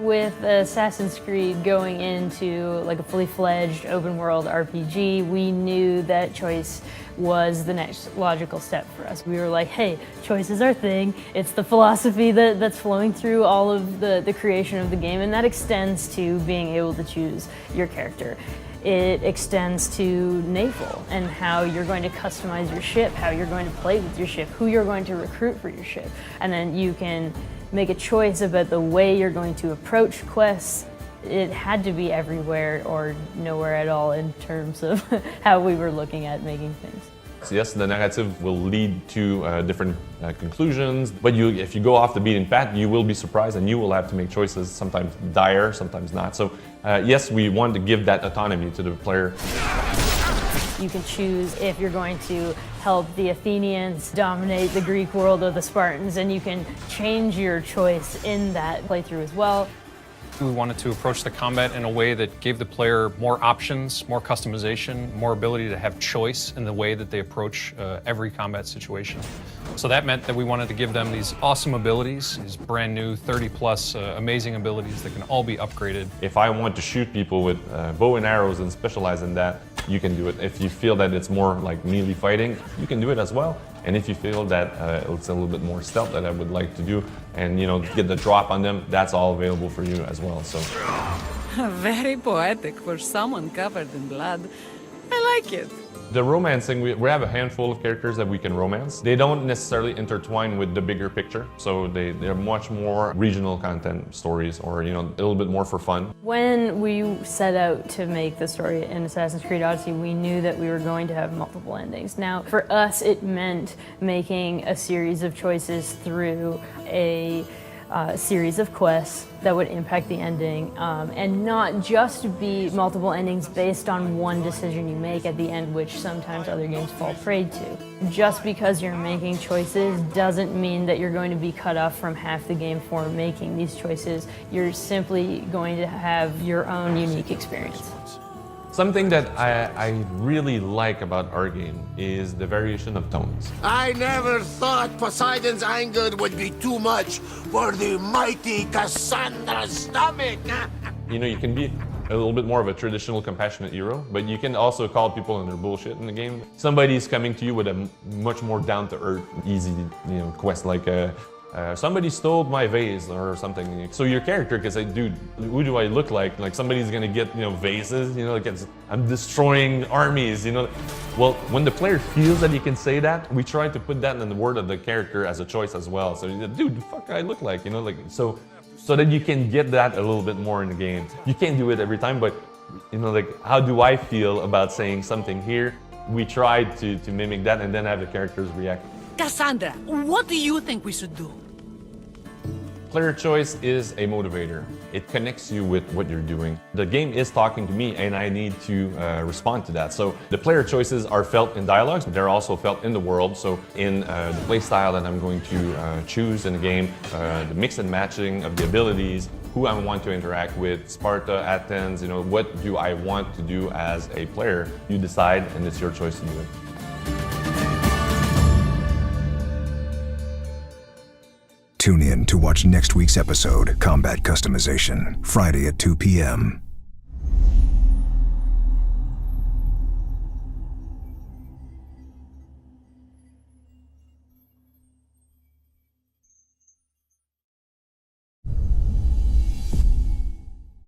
with Assassin's Creed going into like a fully fledged open world RPG, we knew that choice was the next logical step for us. We were like, hey, choice is our thing. It's the philosophy that's flowing through all of the creation of the game, and that extends to being able to choose your character. It extends to naval and how you're going to customize your ship, how you're going to play with your ship, who you're going to recruit for your ship. And then you can make a choice about the way you're going to approach quests. It had to be everywhere or nowhere at all in terms of how we were looking at making things. So yes, the narrative will lead to different conclusions, but if you go off the beaten path, you will be surprised and you will have to make choices, sometimes dire, sometimes not. So yes, we want to give that autonomy to the player. You can choose if you're going to help the Athenians dominate the Greek world or the Spartans, and you can change your choice in that playthrough as well. We wanted to approach the combat in a way that gave the player more options, more customization, more ability to have choice in the way that they approach every combat situation. So that meant that we wanted to give them these awesome abilities, these brand new 30-plus amazing abilities that can all be upgraded. If I want to shoot people with bow and arrows and specialize in that, you can do it. If you feel that it's more like melee fighting, you can do it as well. And if you feel that it's a little bit more stealth that I would like to do and get the drop on them, that's all available for you as well. So very poetic for someone covered in blood. I like it. The romancing, we have a handful of characters that we can romance. They don't necessarily intertwine with the bigger picture, so they're much more regional content stories or a little bit more for fun. When we set out to make the story in Assassin's Creed Odyssey, we knew that we were going to have multiple endings. Now, for us, it meant making a series of choices through a series of quests that would impact the ending, and not just be multiple endings based on one decision you make at the end, which sometimes other games fall prey to. Just because you're making choices doesn't mean that you're going to be cut off from half the game for making these choices. You're simply going to have your own unique experience. Something that I really like about our game is the variation of tones. I never thought Poseidon's anger would be too much for the mighty Cassandra's stomach. You can be a little bit more of a traditional compassionate hero, but you can also call people on their bullshit in the game. Somebody's coming to you with a much more down-to-earth, easy quest like somebody stole my vase or something. So your character can say, dude, who do I look like? Like somebody's gonna get, vases, I'm destroying armies, Well, when the player feels that he can say that, we try to put that in the word of the character as a choice as well. So, dude, the fuck I look like, so that you can get that a little bit more in the game. You can't do it every time, but, how do I feel about saying something here? We tried to mimic that and then have the characters react. Cassandra, what do you think we should do? Player choice is a motivator. It connects you with what you're doing. The game is talking to me and I need to respond to that. So the player choices are felt in dialogues, but they're also felt in the world. So in the play style that I'm going to choose in the game, the mix and matching of the abilities, who I want to interact with, Sparta, Athens, what do I want to do as a player? You decide and it's your choice to do it. Tune in to watch next week's episode, Combat Customization, Friday at 2 p.m.